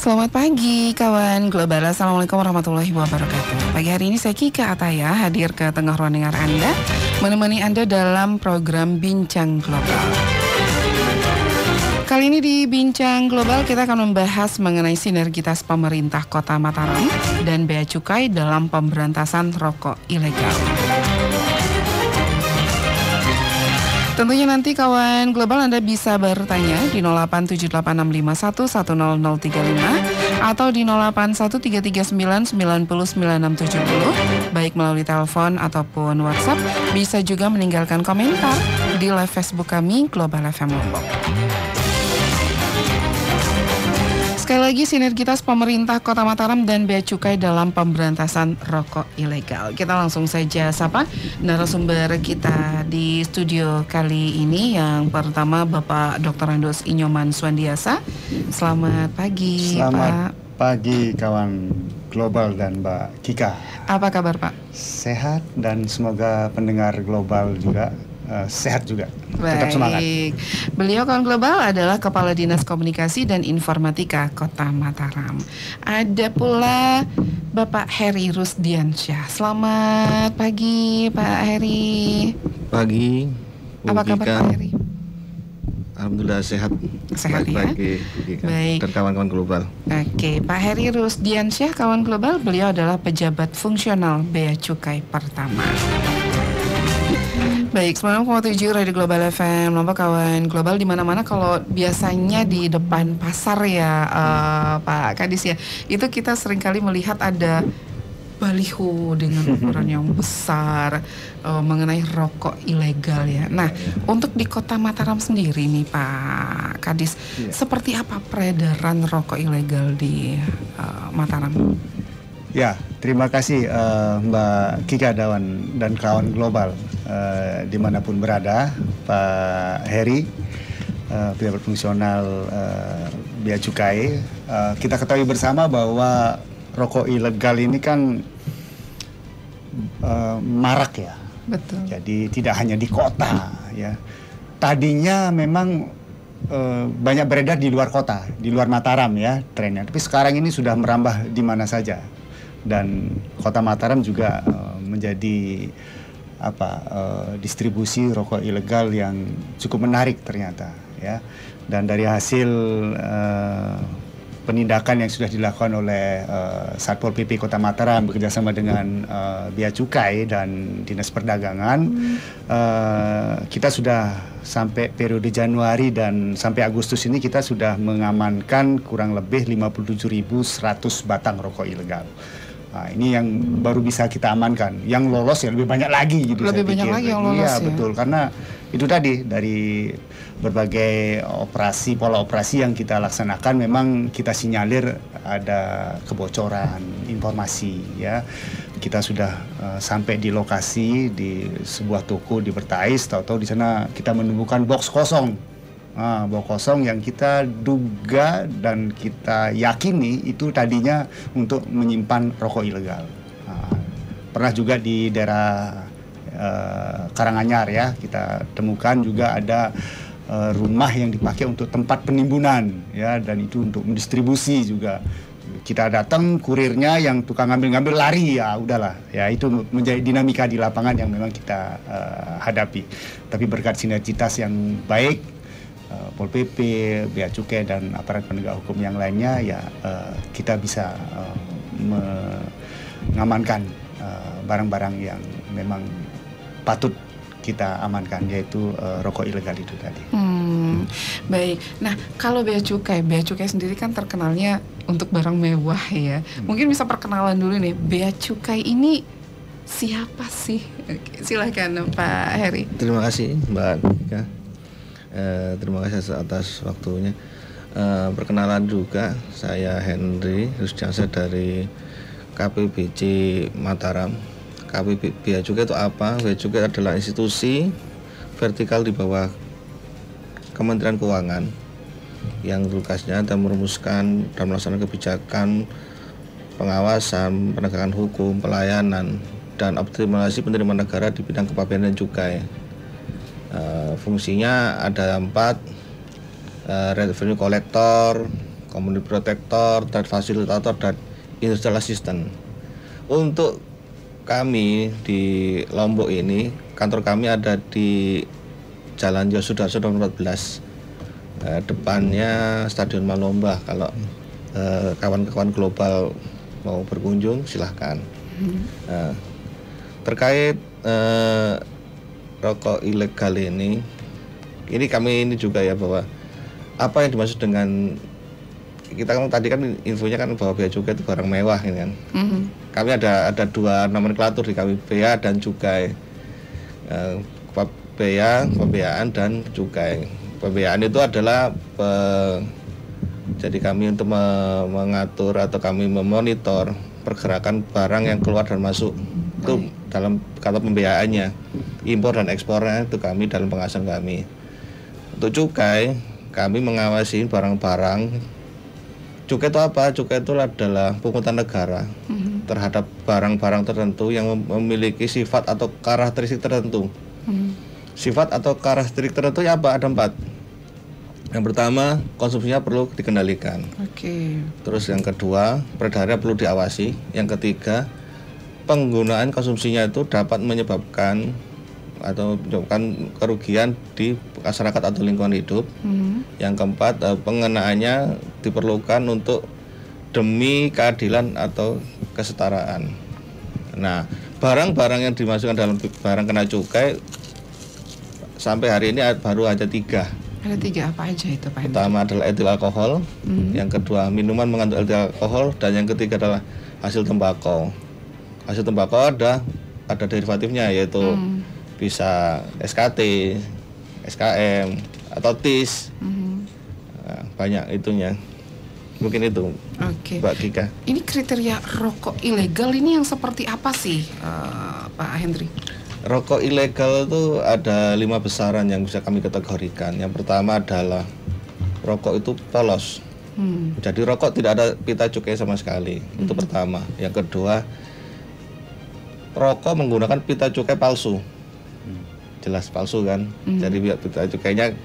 Selamat pagi kawan Global. Assalamualaikum warahmatullahi wabarakatuh. Pagi hari ini saya Kika Ataya hadir ke tengah ruang dengar Anda, menemani Anda dalam program Bincang Global. Kali ini di Bincang Global kita akan membahas mengenai sinergitas pemerintah Kota Mataram dan Bea Cukai dalam pemberantasan rokok ilegal. Tentunya nanti kawan Global Anda bisa bertanya di 087865110035 atau di 081339990670 baik melalui telepon ataupun WhatsApp. Bisa juga meninggalkan komentar di live Facebook kami Global FM Lombok. Sekali lagi, sinergitas pemerintah Kota Mataram dan Bea Cukai dalam pemberantasan rokok ilegal. Kita langsung saja sapa narasumber kita di studio kali ini. Yang pertama Bapak Dr. Andos Inyoman Swandiasa. Selamat pagi, Selamat Pak. pagi kawan Global dan Mbak Kika. Apa kabar, Pak? Sehat dan semoga pendengar Global juga sehat juga. Tetap semangat. Baik. Beliau kawan Global adalah Kepala Dinas Komunikasi dan Informatika Kota Mataram. Ada pula Bapak Heri Rusdiansyah. Selamat pagi, Pak Heri. Pagi, Bu Apa kabar, Kika. Pak Heri? Alhamdulillah sehat. Sehat, Baik, ya? Bu Kika. Baik. Dan kawan-kawan Global. Oke, Pak Heri Rusdiansyah, kawan Global. Beliau adalah pejabat fungsional Bea Cukai pertama. Baik, 90,7 Radio Global FM Lombok, kawan Global. Di mana-mana kalau biasanya di depan pasar ya, Pak Kadis ya, itu kita seringkali melihat ada baliho dengan ukuran yang besar mengenai rokok ilegal ya. Nah, untuk di Kota Mataram sendiri nih Pak Kadis, seperti apa peredaran rokok ilegal di Mataram? Ya, terima kasih Mbak Kika dan kawan Global dimanapun berada. Pak Heri, pejabat fungsional Bea Cukai. Kita ketahui bersama bahwa rokok ilegal ini kan marak ya. Betul. Jadi tidak hanya di kota ya. Tadinya memang banyak beredar di luar kota, di luar Mataram ya trennya. Tapi sekarang ini sudah merambah di mana saja. Dan Kota Mataram juga menjadi distribusi rokok ilegal yang cukup menarik ternyata ya. Dan dari hasil penindakan yang sudah dilakukan oleh Satpol PP Kota Mataram bekerjasama dengan Bea Cukai dan Dinas Perdagangan, kita sudah sampai periode Januari dan sampai Agustus ini kita sudah mengamankan kurang lebih 57.100 batang rokok ilegal. Nah, ini yang baru bisa kita amankan. Yang lolos ya lebih banyak lagi gitu. Lebih banyak lagi yang lolos ya. Iya betul, karena itu tadi dari berbagai pola operasi yang kita laksanakan memang kita sinyalir ada kebocoran informasi ya. Kita sudah sampai di lokasi di sebuah toko di Bertais, tahu-tahu di sana kita menemukan box kosong. Box kosong yang kita duga dan kita yakini itu tadinya untuk menyimpan rokok ilegal. Pernah juga di daerah Karanganyar ya, kita temukan juga ada rumah yang dipakai untuk tempat penimbunan ya, dan itu untuk mendistribusi juga. Kita datang, kurirnya yang tukang ngambil-ngambil lari, ya udahlah ya, itu menjadi dinamika di lapangan yang memang kita hadapi. Tapi berkat sinergitas yang baik Pol PP, Bea Cukai dan aparat penegak hukum yang lainnya ya, kita bisa mengamankan barang-barang yang memang patut kita amankan, yaitu rokok ilegal itu tadi. Baik. Nah, kalau Bea Cukai sendiri kan terkenalnya untuk barang mewah ya. Mungkin bisa perkenalan dulu nih, Bea Cukai ini siapa sih? Silakan Pak Heri. Terima kasih Mbak Kika. Terima kasih atas waktunya. Perkenalan juga, saya Henry Rusdiansyah dari KPBC Mataram. KPB Bea Cukai itu apa? Bea Cukai adalah institusi vertikal di bawah Kementerian Keuangan yang tugasnya dan merumuskan dan melaksanakan kebijakan pengawasan, penegakan hukum, pelayanan, dan optimalisasi penerimaan negara di bidang kepabeanan dan cukai. Fungsinya ada 4, revenue collector, community protector, dan fasilitator, dan industrial assistant. Untuk kami di Lombok ini, kantor kami ada di Jalan Yosudarso nomor 14, depannya Stadion Malomba. Kalau kawan-kawan global mau berkunjung silahkan. Terkait rokok ilegal ini kami juga ya, bahwa apa yang dimaksud dengan, kita kan tadi kan infonya kan bahwa bea cukai itu barang mewah ini kan. Kami ada dua nomenklatur di kami, bea dan cukai. Pembeaan dan cukai. Pembeaan itu adalah jadi kami untuk mengatur atau kami memonitor pergerakan barang yang keluar dan masuk. Itu dalam kata pembeaannya. Impor dan ekspornya itu kami dalam pengawasan kami. Untuk cukai, kami mengawasi barang-barang. Cukai itu apa? Cukai itu adalah pungutan negara terhadap barang-barang tertentu yang memiliki sifat atau karakteristik tertentu. Sifat atau karakteristik tertentu ya apa? Ada 4. Yang pertama, konsumsinya perlu dikendalikan. Terus yang kedua, peredarannya perlu diawasi. Yang ketiga, penggunaan konsumsinya itu dapat menyebabkan kerugian di masyarakat atau lingkungan hidup. Yang keempat, pengenaannya diperlukan untuk demi keadilan atau kesetaraan. Nah, barang-barang yang dimasukkan dalam barang kena cukai sampai hari ini baru ada 3. Ada 3 apa aja itu, Pak? Pertama adalah etil alkohol, yang kedua minuman mengandung etil alkohol, dan yang ketiga adalah hasil tembakau. Hasil tembakau ada derivatifnya, yaitu bisa SKT, SKM atau TIS. Nah, banyak itunya. Mungkin itu, Mbak Kika. Ini kriteria rokok ilegal ini yang seperti apa sih, Pak Hendri? Rokok ilegal itu ada 5 besaran yang bisa kami kategorikan. Yang pertama adalah rokok itu polos. Jadi rokok tidak ada pita cukai sama sekali. Itu pertama. Yang kedua, rokok menggunakan pita cukai palsu. Jelas palsu kan. Jadi pita cukainya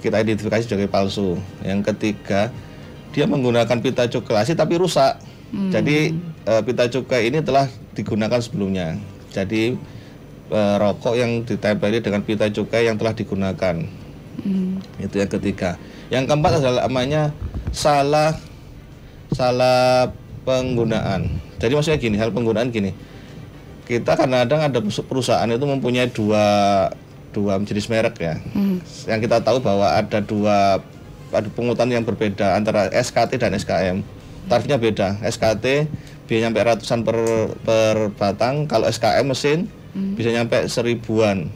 kita identifikasi sebagai palsu. Yang ketiga, dia menggunakan pita cukai asli tapi rusak. Jadi pita cukai ini telah digunakan sebelumnya. Jadi rokok yang ditempeli dengan pita cukai yang telah digunakan. Itu yang ketiga. Yang keempat adalah namanya salah penggunaan. Jadi maksudnya gini, hal penggunaan gini. Kita kadang-kadang ada perusahaan itu mempunyai dua jenis merek ya. Yang kita tahu bahwa ada pungutan yang berbeda antara SKT dan SKM. Tarifnya beda. SKT bisa sampai ratusan per batang, kalau SKM mesin bisa nyampe 1000-an.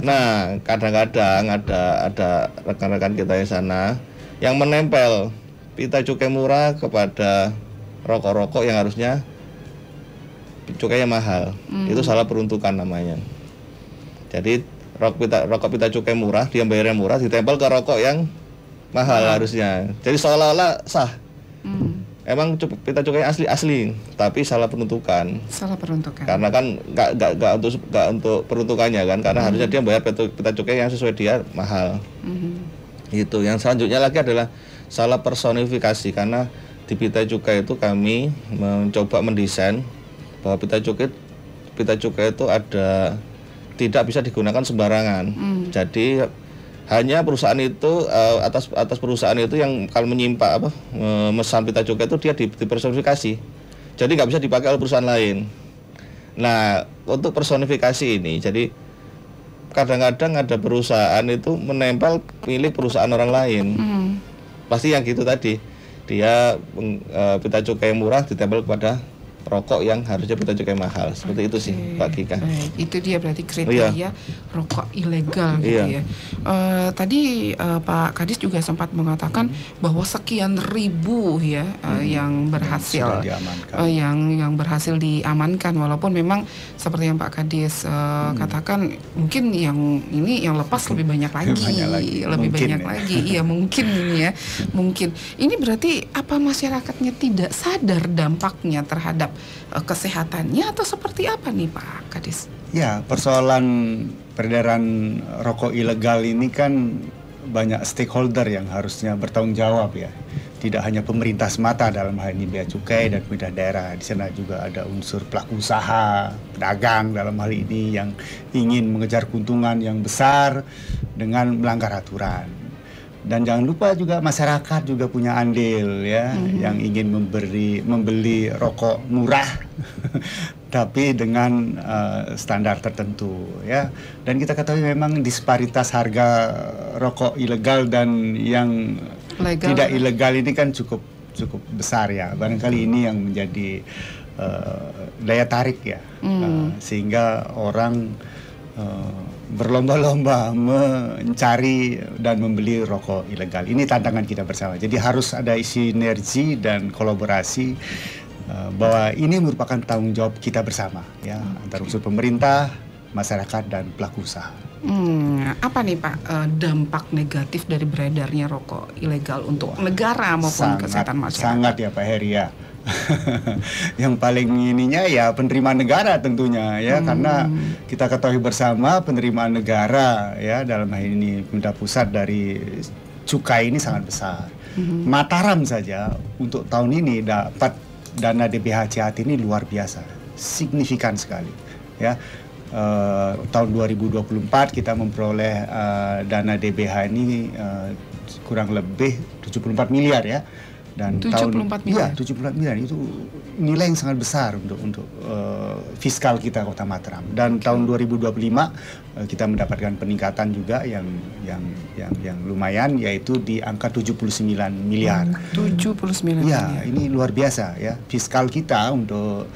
Nah, kadang-kadang ada rekan-rekan kita di sana yang menempel pita cukai murah kepada rokok-rokok yang harusnya cukainya mahal. Itu salah peruntukan namanya. Jadi rokok pita cukai murah, dia bayarnya murah, ditempel ke rokok yang mahal harusnya. Jadi seolah-olah sah. Emang pita cukai asli, tapi salah peruntukan. Karena kan nggak untuk peruntukannya kan, karena harusnya dia bayar pita cukai yang sesuai dia mahal. Itu. Yang selanjutnya lagi adalah salah personifikasi, karena di pita cukai itu kami mencoba mendesain bahwa pita cukai itu tidak bisa digunakan sembarangan. Jadi hanya perusahaan itu atas perusahaan itu yang kalau memesan pita cukai itu dia dipersonifikasi. Jadi nggak bisa dipakai oleh perusahaan lain. Nah, untuk personifikasi ini, jadi kadang-kadang ada perusahaan itu menempel milik perusahaan orang lain. Pasti yang gitu tadi, dia pita cukai murah ditempel kepada rokok yang harusnya pita cukai mahal. Seperti itu sih, Pak Kika. Baik, itu dia berarti kriteria rokok ilegal gitu ya. Tadi Pak Kadis juga sempat mengatakan bahwa sekian ribu ya yang berhasil yang berhasil diamankan, walaupun memang seperti yang Pak Kadis katakan, mungkin yang ini yang lepas lebih banyak lagi. Iya, mungkin ini ya. Mungkin. Ini berarti apa masyarakatnya tidak sadar dampaknya terhadap kesehatannya atau seperti apa nih Pak Kadis? Ya, persoalan peredaran rokok ilegal ini kan banyak stakeholder yang harusnya bertanggung jawab ya. Tidak hanya pemerintah semata dalam hal ini Bea Cukai dan pemerintah daerah. Di sana juga ada unsur pelaku usaha, pedagang dalam hal ini yang ingin mengejar keuntungan yang besar dengan melanggar aturan. Dan jangan lupa juga masyarakat juga punya andil ya, yang ingin membeli rokok murah tapi dengan standar tertentu ya. Dan kita ketahui memang disparitas harga rokok ilegal dan yang legal, tidak ilegal ini kan cukup besar ya. Barangkali ini yang menjadi daya tarik ya, sehingga orang berlomba-lomba mencari dan membeli rokok ilegal. Ini tantangan kita bersama. Jadi harus ada sinergi dan kolaborasi, bahwa ini merupakan tanggung jawab kita bersama ya, antara unsur pemerintah, masyarakat dan pelaku usaha. Apa nih Pak dampak negatif dari beredarnya rokok ilegal untuk negara maupun kesehatan masyarakat? Sangat ya Pak Heri ya. Yang paling ininya ya penerimaan negara tentunya ya, karena kita ketahui bersama penerimaan negara ya dalam hal ini pemerintah pusat dari cukai ini sangat besar. Mataram saja untuk tahun ini dapat dana DBHCHT ini luar biasa, signifikan sekali ya. Tahun 2024 kita memperoleh dana DBH ini kurang lebih 74 miliar ya. Dan 74 miliar? Ya, 74 miliar itu nilai yang sangat besar untuk fiskal kita Kota Mataram. Dan tahun 2025 kita mendapatkan peningkatan juga yang lumayan, yaitu di angka 79 miliar. 79 ya, miliar. Ini luar biasa ya. Fiskal kita untuk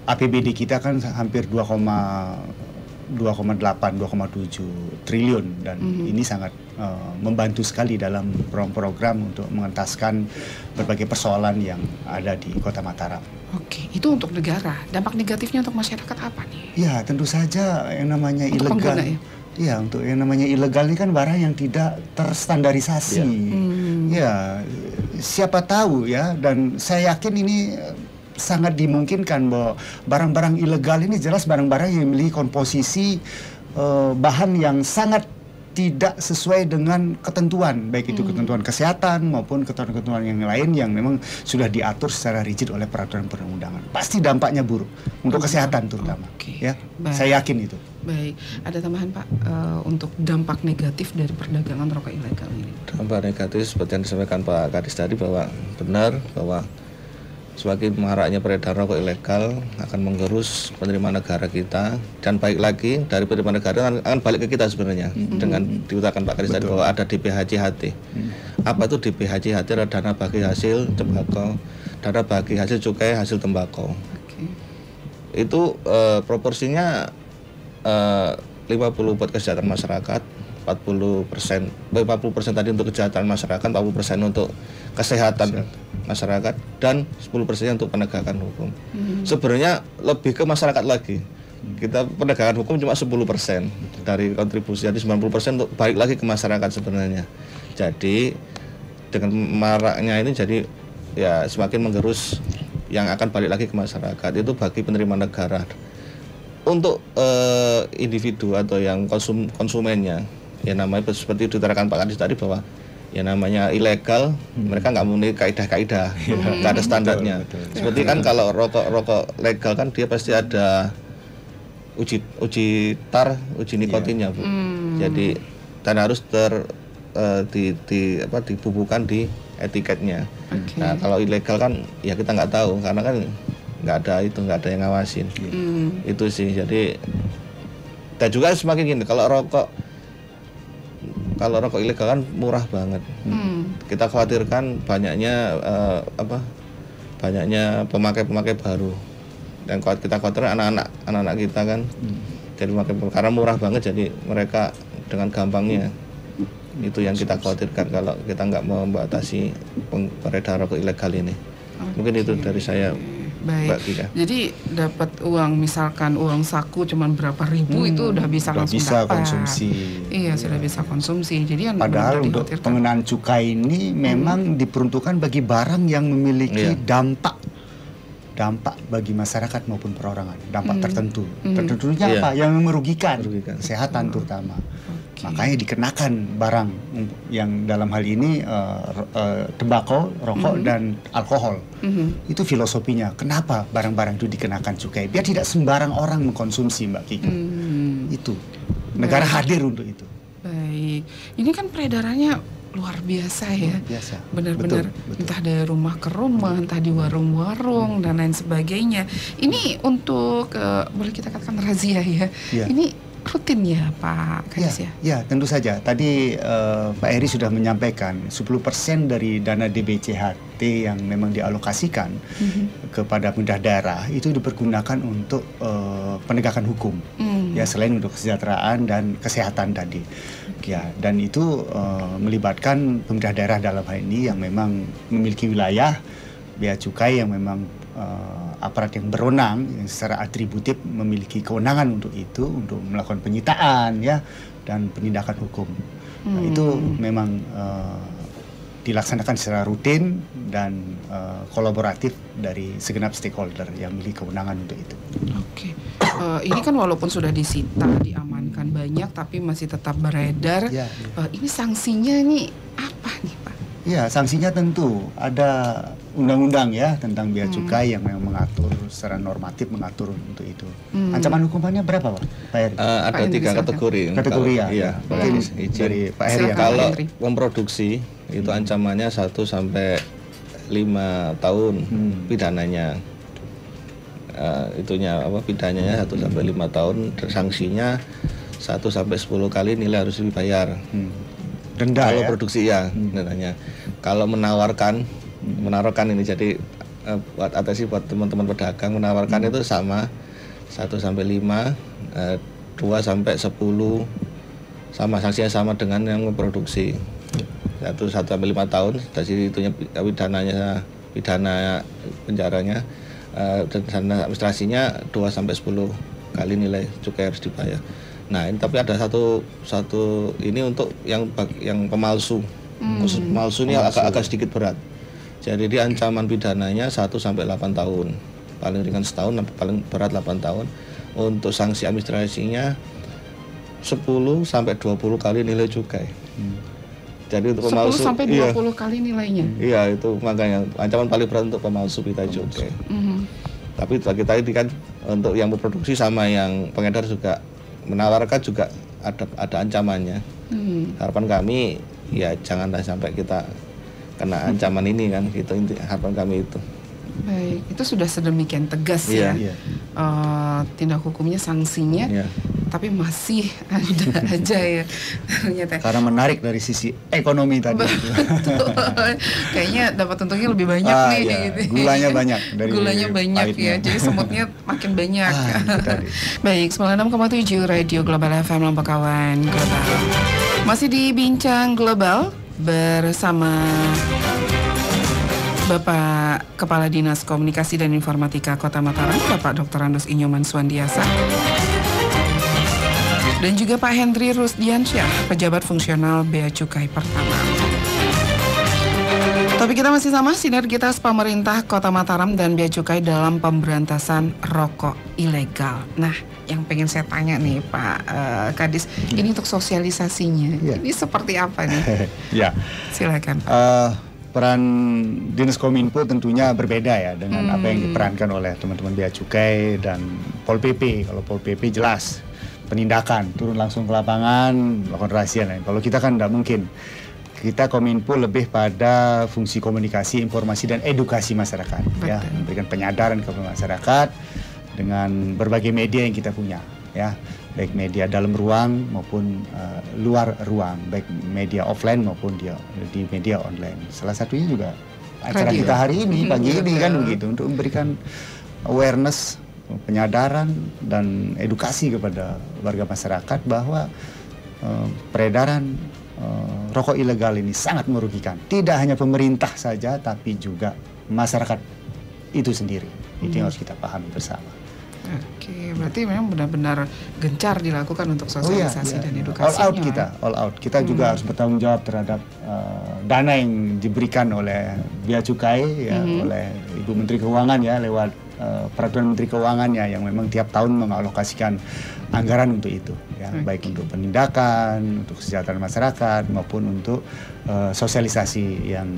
APBD kita kan hampir 2,7 triliun dan ini sangat membantu sekali dalam program-program untuk mengentaskan berbagai persoalan yang ada di Kota Mataram. Oke, itu untuk negara. Dampak negatifnya untuk masyarakat apa nih? Ya, tentu saja yang namanya untuk ilegal. Pengguna, ya? Ya, untuk yang namanya ilegal ini kan barang yang tidak terstandarisasi. Ya, siapa tahu ya, dan saya yakin ini sangat dimungkinkan bahwa barang-barang ilegal ini jelas barang-barang yang memiliki komposisi bahan yang sangat tidak sesuai dengan ketentuan, baik itu ketentuan kesehatan maupun ketentuan yang lain yang memang sudah diatur secara rigid oleh peraturan perundang-undangan. Pasti dampaknya buruk untuk kesehatan terutama. Ya, saya yakin itu. Baik, ada tambahan Pak untuk dampak negatif dari perdagangan rokok ilegal ini? Dampak negatif seperti yang disampaikan Pak Kadis tadi, bahwa benar bahwa semakin maraknya peredaran rokok ilegal akan menggerus penerimaan negara kita, dan baik lagi dari penerimaan negara akan balik ke kita sebenarnya. Dengan diutarakan Pak Kadis tadi bahwa ada DBHCHT. Apa itu DBHCHT? Adalah dana bagi hasil tembakau, dana bagi hasil cukai hasil tembakau. Itu proporsinya 50 buat kesejahteraan masyarakat, 40% tadi untuk kesejahteraan masyarakat, 40% untuk kesehatan masyarakat, dan 10% untuk penegakan hukum. Sebenarnya lebih ke masyarakat lagi. Kita penegakan hukum cuma 10% dari kontribusi, jadi 90% untuk balik lagi ke masyarakat sebenarnya. Jadi dengan maraknya ini jadi ya semakin menggerus yang akan balik lagi ke masyarakat, itu bagi penerimaan negara. Untuk individu atau yang konsumennya, ya namanya seperti diutarakan Pak Kadis tadi bahwa ya namanya ilegal, mereka nggak memenuhi kaidah-kaidah, nggak ada standarnya. Betul. Seperti kan kalau rokok legal kan dia pasti ada uji nikotinnya, Bu. Jadi dan harus dibubuhkan di etiketnya. Nah kalau ilegal kan ya kita nggak tahu, karena kan nggak ada yang ngawasin. Itu sih. Jadi dan juga semakin gini, kalau rokok ilegal kan murah banget. Kita khawatirkan banyaknya pemakai baru. Dan kita khawatir anak-anak kita kan jadi karena murah banget, jadi mereka dengan gampangnya. Itu yang kita khawatirkan kalau kita nggak membatasi peredaran rokok ilegal ini. Mungkin itu dari saya. Baik, jadi dapat uang, misalkan uang saku cuman berapa ribu itu udah bisa langsung dapat. Konsumsi. Iya, sudah bisa konsumsi. Jadi yang padahal untuk pengenaan cukai ini memang diperuntukkan bagi barang yang memiliki dampak bagi masyarakat maupun perorangan, dampak tertentu. Tertentunya apa? Yang merugikan kesehatan terutama. Makanya dikenakan barang yang dalam hal ini tembakau, rokok dan alkohol. Itu filosofinya. Kenapa barang-barang itu dikenakan cukai? Biar tidak sembarang orang mengkonsumsi, Mbak Kiki. Itu negara hadir untuk itu. Baik, ini kan peredarannya luar biasa ya. Biasa. Benar-benar entah dari rumah ke rumah, entah di warung-warung dan lain sebagainya. Ini untuk boleh kita katakan razia ya. Ini rutin ya Pak Kadis ya? Ya, tentu saja. Tadi Pak Heri sudah menyampaikan 10% dari dana DBCHT yang memang dialokasikan kepada pemerintah daerah itu dipergunakan untuk penegakan hukum. Ya, selain untuk kesejahteraan dan kesehatan tadi. Ya, dan itu melibatkan pemerintah daerah dalam hal ini yang memang memiliki wilayah bea cukai yang memang aparat yang berwenang yang secara atributif memiliki kewenangan untuk itu, untuk melakukan penyitaan ya dan penindakan hukum. Nah, itu memang dilaksanakan secara rutin dan kolaboratif dari segenap stakeholder yang memiliki kewenangan untuk itu. Oke. Ini kan walaupun sudah disita, diamankan banyak, tapi masih tetap beredar. Ini sanksinya nih apa nih Pak? Ya, sanksinya tentu ada undang-undang ya tentang bea cukai yang memang mengatur secara normatif mengatur untuk itu. Ancaman hukumannya berapa Pak Heri? Ada 3 kategori. Kategori ya. Iya. Dari Pak Heri. Kalau memproduksi itu ancamannya 1 sampai 5 tahun pidananya. Itunya pidananya 1 sampai 5 tahun, sanksinya 1 sampai 10 kali nilai harus dibayar. Denda kalau ya? Produksi ya dendanya. Kalau menawarkan ini jadi buat atasi buat teman-teman pedagang menawarkan itu sama 1 sampai 5, 2 sampai 10 sama sanksinya sama dengan yang memproduksi. 1 sampai 5 tahun dari itunya pidana penjaranya dan dana administrasinya 2 sampai 10 kali nilai cukai harus dibayar. Nah, ini tapi ada satu ini untuk yang pemalsu. Khusus pemalsu ini agak sedikit berat. Jadi dia ancaman pidananya 1 sampai 8 tahun. Paling ringan setahun, paling berat 8 tahun. Untuk sanksi administrasinya 10 sampai 20 kali nilai cukai. Jadi untuk pemalsu 10 sampai 20 kali nilainya. Iya, itu makanya ancaman paling berat untuk pemalsu bea cukai. Tapi bagi kita ini kan untuk yang memproduksi sama yang pengedar juga menawarkan juga ada ancamannya. Harapan kami ya janganlah sampai kita kena ancaman ini kan, gitu harapan kami itu. Baik, itu sudah sedemikian tegas ya. Tindak hukumnya, sanksinya, tapi masih ada aja ya ternyata. Karena menarik dari sisi ekonomi tadi. Betul. Kayaknya dapat untungnya lebih banyak nih. Ya. Gitu. Gulanya banyak. Gulanya banyak ya, jadi semutnya makin banyak. Baik, 96,7 Radio Global FM Lombok Kawan Global. Masih di Bincang Global bersama Bapak Kepala Dinas Komunikasi dan Informatika Kota Mataram, Bapak Dr. Andus Inyoman Suandiasa, dan juga Pak Hendri Rusdiansyah, Pejabat Fungsional Bea Cukai Pertama. Topik kita masih sama, sinergitas pemerintah Kota Mataram dan Bea Cukai dalam pemberantasan rokok ilegal. Nah, yang pengen saya tanya nih Pak Kadis, ini untuk sosialisasinya, ini seperti apa nih? Ya, silakan. Peran Dinas Kominfo tentunya berbeda ya dengan apa yang diperankan oleh teman-teman Bea Cukai dan Pol PP. Kalau Pol PP jelas penindakan, turun langsung ke lapangan, melakukan razia. Kalau kita kan tidak mungkin. Kita Kominfo lebih pada fungsi komunikasi, informasi dan edukasi masyarakat. Ya, memberikan penyadaran kepada masyarakat dengan berbagai media yang kita punya. Ya, baik media dalam ruang maupun luar ruang, baik media offline maupun di media online. Salah satunya juga acara kita hari ini, pagi ini kan begitu, untuk memberikan awareness, penyadaran dan edukasi kepada warga masyarakat bahwa peredaran rokok ilegal ini sangat merugikan. Tidak hanya pemerintah saja, tapi juga masyarakat itu sendiri. Itu yang harus kita pahami bersama. Oke, berarti memang benar-benar gencar dilakukan untuk sosialisasi dan edukasinya. All out. Kita juga harus bertanggung jawab terhadap dana yang diberikan oleh Bea Cukai, oleh Ibu Menteri Keuangan ya, lewat peraturan Menteri Keuangannya yang memang tiap tahun mengalokasikan anggaran untuk itu, ya, baik untuk penindakan, untuk kesejahteraan masyarakat maupun untuk sosialisasi yang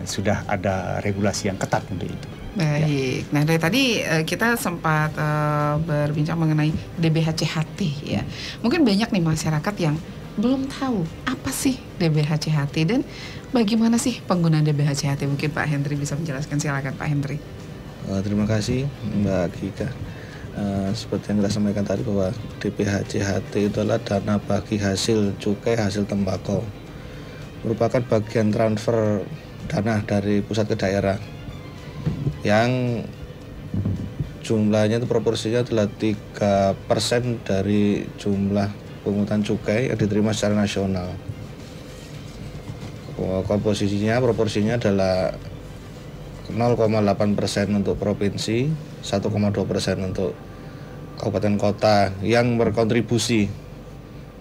sudah ada regulasi yang ketat untuk itu. Baik, nah dari tadi kita sempat berbincang mengenai DBHCHT ya. Mungkin banyak nih masyarakat yang belum tahu apa sih DBHCHT dan bagaimana sih penggunaan DBHCHT. Mungkin Pak Hendri bisa menjelaskan, silakan Pak Hendri. Terima kasih Mbak Gika. Seperti yang kita sampaikan tadi bahwa DBHCHT itu adalah dana bagi hasil cukai hasil tembakau, merupakan bagian transfer dana dari pusat ke daerah yang jumlahnya itu proporsinya adalah 3% dari jumlah pungutan cukai yang diterima secara nasional. Proporsinya adalah 0,8% untuk provinsi, 1,2% untuk kabupaten kota yang berkontribusi,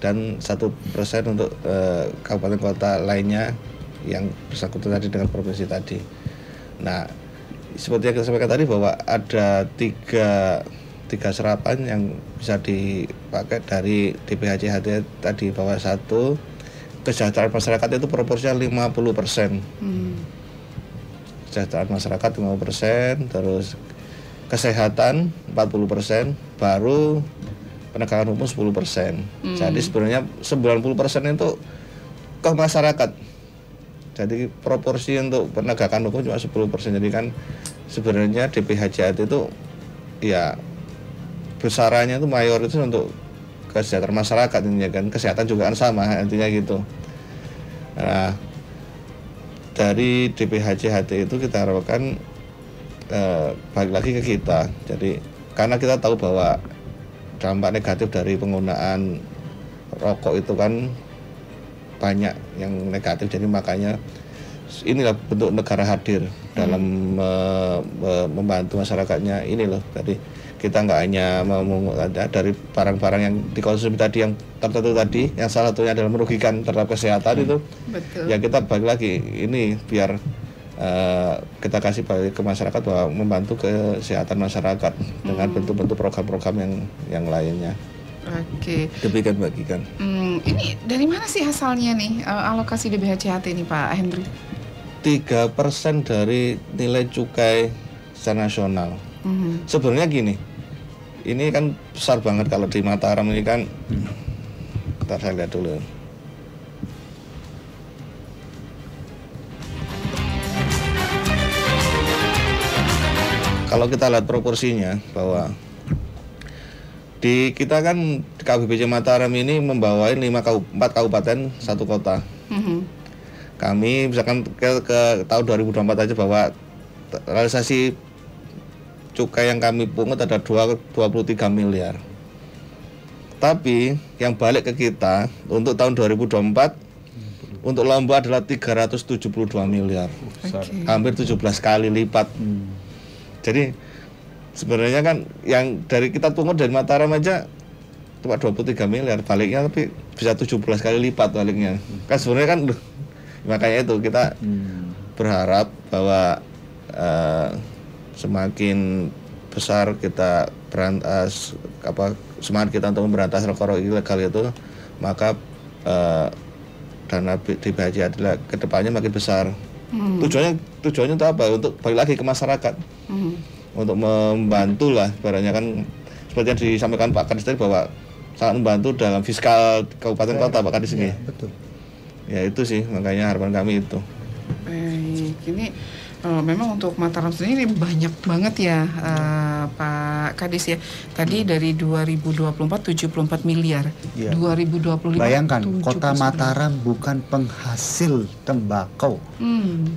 dan 1% untuk kabupaten kota lainnya yang bersangkutan tadi dengan provinsi tadi. Nah, seperti yang kita sampaikan tadi bahwa ada tiga serapan yang bisa dipakai dari DBHCHT tadi, bahwa satu, kesejahteraan masyarakat itu proporsinya 50%. Kesejahteraan masyarakat 50%, terus kesehatan 40%, baru penegakan hukum 10%. Jadi sebenarnya 90% itu ke masyarakat. Jadi proporsi untuk penegakan hukum cuma 10%. Jadi kan sebenarnya DBHCHT itu ya besarannya itu mayoritas untuk kesejahteraan masyarakat intinya kan. Kesehatan juga kan sama intinya gitu. Nah, dari DBHCHT itu kita harapkan balik lagi ke kita. Jadi karena kita tahu bahwa dampak negatif dari penggunaan rokok itu kan banyak yang negatif, jadi makanya inilah bentuk negara hadir dalam membantu masyarakatnya ini loh. Jadi kita nggak hanya memungut dari barang-barang yang dikonsumsi tadi yang tertentu tadi, yang salah satunya adalah merugikan terhadap kesehatan itu. Betul. Ya kita balik lagi ini biar kita kasih balik ke masyarakat bahwa membantu kesehatan masyarakat dengan bentuk-bentuk program-program yang lainnya. Oke. Demikian bagikan. Ini dari mana sih asalnya nih alokasi DBHCHT ini Pak Hendri? 3% dari nilai cukai secara nasional. Sebenarnya gini, ini kan besar banget kalau di Mataram ini kan. Ntar saya lihat dulu. Kalau kita lihat proporsinya bahwa kita kan KBBC Mataram ini membawahi 4 kabupaten 1 kota. Kami misalkan ke tahun 2024 aja bahwa realisasi cukai yang kami pungut ada 23 miliar. Tapi yang balik ke kita untuk tahun 2024 untuk lomba adalah 372 miliar. Hampir 17 kali lipat. Jadi sebenarnya kan yang dari kita pungut dari Mataram aja cuma 23 miliar baliknya, tapi bisa 17 kali lipat baliknya. Kan sebenarnya kan makanya itu kita berharap bahwa semakin besar kita semangat kita untuk memberantas rokok ilegal itu, maka dana DBHCHT adalah kedepannya makin besar. Tujuannya untuk apa? Untuk balik lagi ke masyarakat. Untuk membantu lah, ibaratnya kan seperti yang disampaikan Pak Kadis tadi bahwa sangat membantu dalam fiskal kabupaten kota Pak Kadis ini. Betul. Ya itu sih makanya harapan kami itu. Baik, ini memang untuk Mataram sendiri banyak banget ya Pak Kadis ya. Tadi dari 2024 74 miliar. Ya. 2025 bayangkan kota Mataram bukan penghasil tembakau.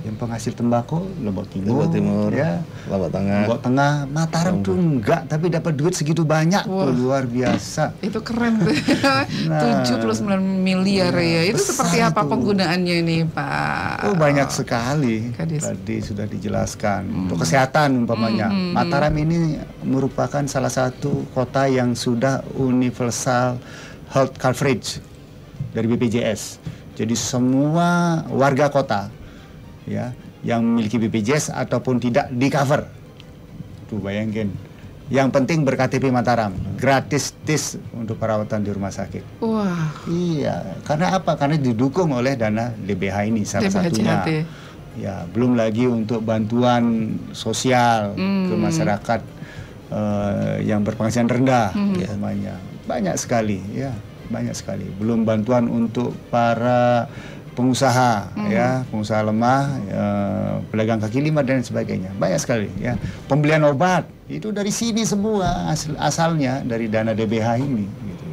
Yang penghasil tembakau Lombok Timur, ya, Lombok Tengah, Mataram tuh enggak, tapi dapat duit segitu banyak. Tuh luar biasa. Itu keren tuh. 79 miliar ya. Itu seperti apa penggunaannya ini Pak? Oh, banyak sekali. Kadis. Tadi sudah dijelaskan. Untuk kesehatan umpamanya, Mataram ini merupakan salah satu kota yang sudah universal health coverage dari BPJS. Jadi semua warga kota ya yang memiliki BPJS ataupun tidak di cover Tuh bayangin. Yang penting ber-KTP Mataram, gratis tes untuk perawatan di rumah sakit. Wah. Iya, karena apa? Karena didukung oleh dana DBH ini salah DBH satunya. CHT. Ya, belum lagi untuk bantuan sosial ke masyarakat yang berpenghasilan rendah, namanya. Banyak sekali, ya, banyak sekali. Belum bantuan untuk para pengusaha, ya, pengusaha lemah, pedagang kaki lima dan sebagainya. Banyak sekali, ya. Pembelian obat itu dari sini semua asalnya dari dana DBH ini. Gitu.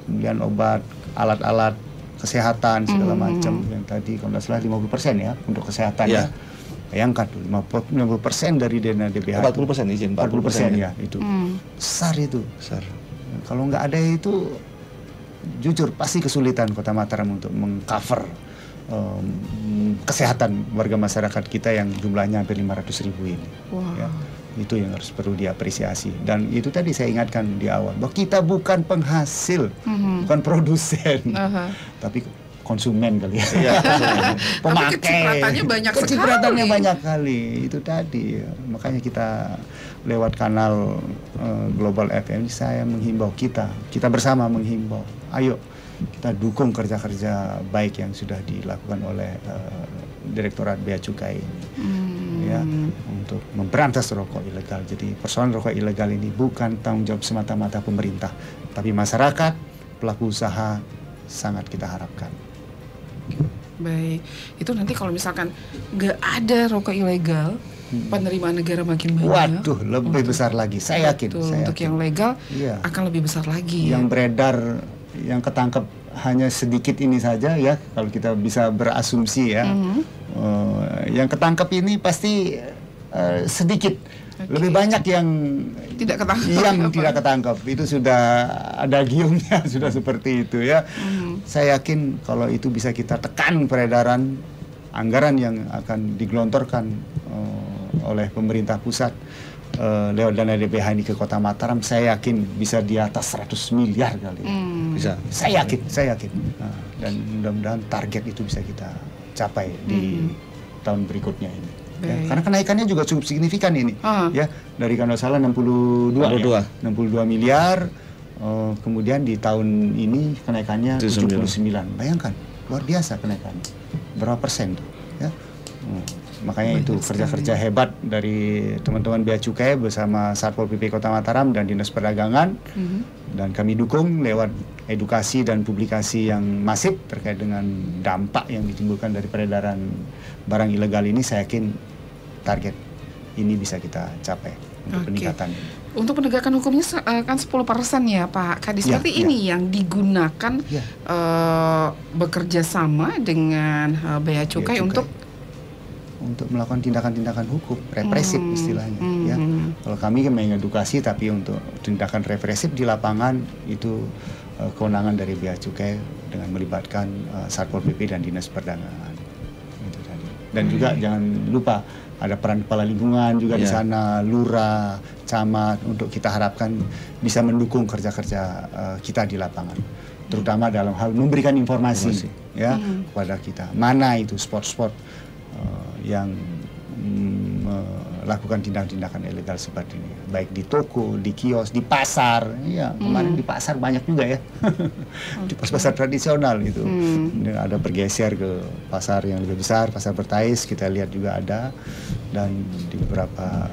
Pembelian obat, alat-alat kesehatan segala macam yang tadi kalau nggak salah 50% ya untuk kesehatan ya. Bayangkan tuh 50% dari dana DBH. 40% izin, 40% ya itu. Besar itu. Besar. Kalau nggak ada itu jujur pasti kesulitan Kota Mataram untuk mengcover kesehatan warga masyarakat kita yang jumlahnya hampir 500.000 ini. Wow. Ya, itu yang harus perlu diapresiasi. Dan itu tadi saya ingatkan di awal bahwa kita bukan penghasil, bukan produsen, tapi konsumen kali ya. Tapi Pemakai. kecipratannya banyak Kecipratannya sekali. banyak kali. Itu tadi. Makanya kita lewat kanal Global FM saya menghimbau kita bersama menghimbau. Ayo kita dukung kerja-kerja baik yang sudah dilakukan oleh Direktorat Bea Cukai ini. Ya, untuk memberantas rokok ilegal. Jadi persoalan rokok ilegal ini bukan tanggung jawab semata-mata pemerintah, tapi masyarakat, pelaku usaha sangat kita harapkan. Baik, itu nanti kalau misalkan nggak ada rokok ilegal, penerimaan negara makin banyak. Waduh, lebih besar lagi. Saya yakin. Betul, Saya untuk yakin. yang legal Iya. akan lebih besar lagi. Yang beredar, yang ketangkep hanya sedikit ini saja ya. Kalau kita bisa berasumsi ya, yang ketangkep ini pasti sedikit. Lebih banyak yang Tidak ketangkep. Yang tidak ketangkep itu sudah ada giumnya, sudah seperti itu ya. Saya yakin kalau itu bisa kita tekan peredaran anggaran yang akan digelontorkan oleh pemerintah pusat lewat dana DBH ini ke Kota Mataram, saya yakin bisa di atas 100 miliar kali. Bisa. Saya yakin. Nah, dan mudah-mudahan target itu bisa kita capai di tahun berikutnya ini. Ya, karena kenaikannya juga cukup signifikan ini. Ya, dari kalau salah 62 ya. 62 miliar. Kemudian di tahun ini kenaikannya 79. Bayangkan, luar biasa kenaikannya. Berapa persen tuh, ya? Makanya itu kerja-kerja hebat dari teman-teman Bea Cukai bersama Satpol PP Kota Mataram dan Dinas Perdagangan. Dan kami dukung lewat edukasi dan publikasi yang masif terkait dengan dampak yang ditimbulkan dari peredaran barang ilegal ini. Saya yakin target ini bisa kita capai untuk peningkatan ini. Untuk penegakan hukumnya kan 10% ya Pak Kadis. Ya, Berarti ini yang digunakan bekerja sama dengan Bea Cukai untuk melakukan tindakan-tindakan hukum represif istilahnya. Ya, kalau kami mengedukasi, tapi untuk tindakan represif di lapangan itu kewenangan dari Bea Cukai dengan melibatkan Satpol PP dan Dinas Perdagangan. Itu tadi. Dan juga jangan lupa ada peran kepala lingkungan juga di sana, lurah, camat, untuk kita harapkan bisa mendukung kerja-kerja kita di lapangan, terutama dalam hal memberikan informasi. Ya kepada kita. Mana itu spot-spot yang melakukan tindakan-tindakan ilegal seperti ini, baik di toko, di kios, di pasar. Iya, kemarin di pasar banyak juga ya. Di pasar tradisional itu. Ada bergeser ke pasar yang lebih besar, pasar Bertais, kita lihat juga ada, dan di beberapa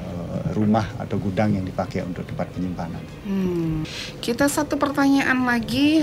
rumah atau gudang yang dipakai untuk tempat penyimpanan. Kita satu pertanyaan lagi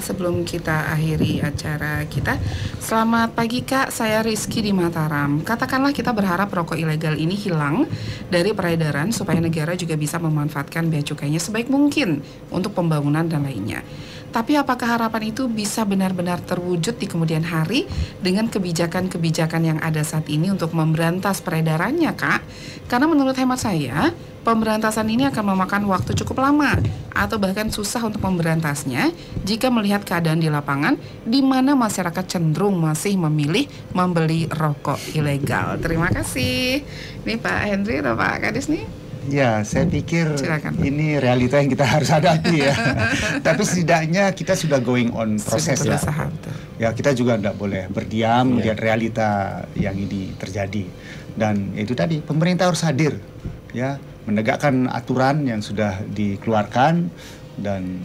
sebelum kita akhiri acara kita. Selamat pagi Kak, saya Rizky di Mataram. Katakanlah kita berharap rokok ilegal ini hilang dari peredaran supaya negara juga bisa memanfaatkan bea cukainya sebaik mungkin untuk pembangunan dan lainnya. Tapi apakah harapan itu bisa benar-benar terwujud di kemudian hari dengan kebijakan-kebijakan yang ada saat ini untuk memberantas peredarannya, Kak? Karena menurut hemat saya, pemberantasan ini akan memakan waktu cukup lama atau bahkan susah untuk memberantasnya jika melihat keadaan di lapangan di mana masyarakat cenderung masih memilih membeli rokok ilegal. Terima kasih. Ini Pak Henry atau Pak Kadis nih? Ya, saya pikir ini realita yang kita harus hadapi ya. Tapi setidaknya kita sudah going on proses ya. Ya, kita juga tidak boleh berdiam melihat realita yang ini terjadi. Dan itu tadi, pemerintah harus hadir ya, menegakkan aturan yang sudah dikeluarkan, dan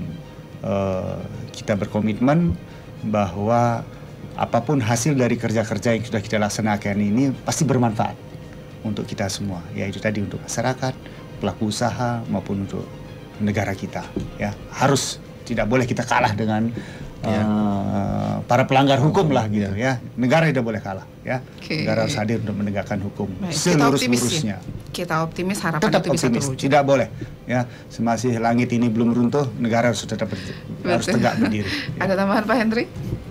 kita berkomitmen bahwa apapun hasil dari kerja-kerja yang sudah kita laksanakan ini pasti bermanfaat untuk kita semua, yaitu tadi untuk masyarakat, pelaku usaha maupun untuk negara kita. Ya, harus tidak boleh kita kalah dengan para pelanggar hukum lah gitu ya. Negara tidak boleh kalah ya. Negara harus hadir untuk menegakkan hukum seluruh-seluruhnya. Kita optimis, harapan tetap itu bisa optimis, terwujud. tidak boleh ya. Semasih langit ini belum runtuh, negara harus tetap harus tegak berdiri. Ada tambahan Pak Hendri?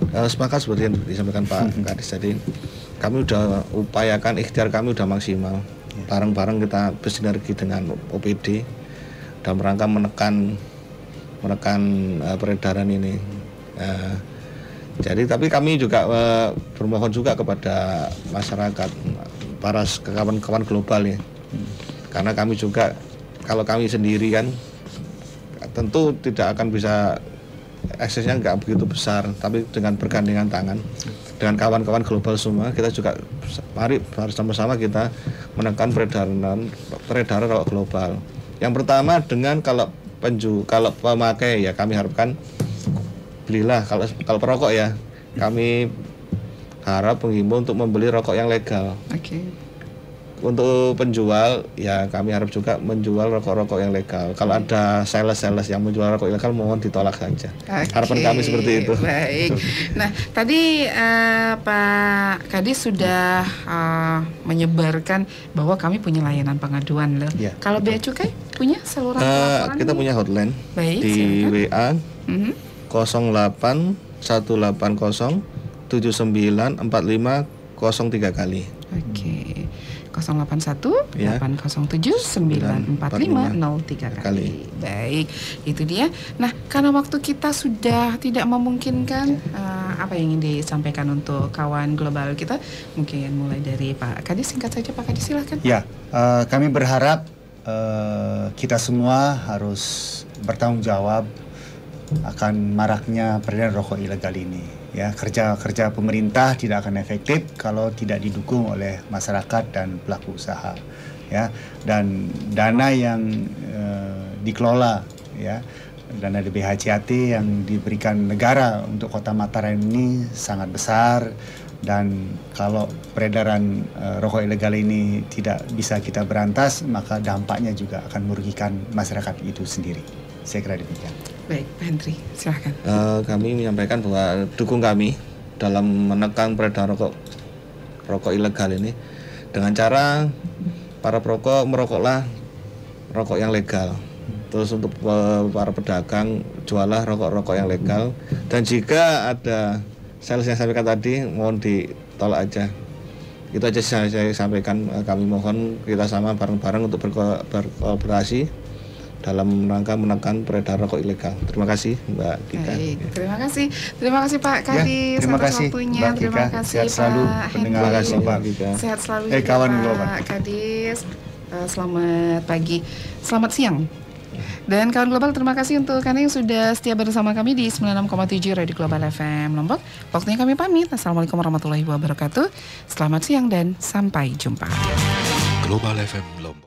Sepakat seperti yang disampaikan Pak Kadis tadi. Kami udah upayakan, ikhtiar kami udah maksimal. Bareng-bareng kita bersinergi dengan OPD dalam rangka menekan peredaran ini. Jadi tapi kami juga bermohon juga kepada masyarakat, para kawan-kawan global ya, karena kami juga, kalau kami sendiri kan tentu tidak akan bisa, aksesnya nggak begitu besar, tapi dengan bergandengan tangan dengan kawan-kawan global semua, kita juga mari bersama-sama kita menekan peredaran rokok global. Yang pertama dengan kalau pemakai ya kami harapkan belilah, kalau perokok ya kami harap menghimbau untuk membeli rokok yang legal. Untuk penjual ya kami harap juga menjual rokok-rokok yang legal. Kalau ada sales yang menjual rokok ilegal mohon ditolak saja. Harapan kami seperti itu. Baik. Nah tadi Pak Kadis sudah menyebarkan bahwa kami punya layanan pengaduan loh. Ya, kalau Bea Cukai punya saluran pelaporan? Kita punya hotline. Baik, di silakan. WA 08 180 79 45 03 kali. Oke. 081 Ya. 807 945 03 kali. Baik, itu dia. Nah, karena waktu kita sudah tidak memungkinkan, apa yang ingin disampaikan untuk kawan global kita? Mungkin mulai dari Pak Kadis, singkat saja Pak Kadis, silakan. Ya, kami berharap kita semua harus bertanggung jawab akan maraknya peredaran rokok ilegal ini. Ya, kerja pemerintah tidak akan efektif kalau tidak didukung oleh masyarakat dan pelaku usaha. Ya, dan dana yang dikelola, ya, dana DBHCAT yang diberikan negara untuk Kota Mataram ini sangat besar. Dan kalau peredaran rokok ilegal ini tidak bisa kita berantas, maka dampaknya juga akan merugikan masyarakat itu sendiri. Saya kira demikian. Baik, Pak Hendri, silahkan. Kami menyampaikan bahwa dukung kami dalam menekan peredaran rokok ilegal ini dengan cara para perokok merokoklah rokok yang legal. Terus untuk para pedagang jualah rokok-rokok yang legal. Dan jika ada sales yang sampaikan tadi, mohon ditolak aja. Itu aja saya sampaikan. Kami mohon kita sama bareng-bareng untuk berkolaborasi dalam rangka menekan peredaran rokok ilegal. Terima kasih Mbak Kika. Baik, terima kasih Pak Kadis, terima kasih waktunya. Mbak Kika. Terima kasih Sehat selalu Pak pendengar Hendri. Global. Sehat selalu kawan Pak Global. Kadis. Selamat pagi, selamat siang. Dan kawan global, terima kasih untuk Anda yang sudah setia bersama kami di 96,7 Radio Global FM Lombok. Waktunya kami pamit. Assalamualaikum warahmatullahi wabarakatuh. Selamat siang dan sampai jumpa. Global FM Lombok.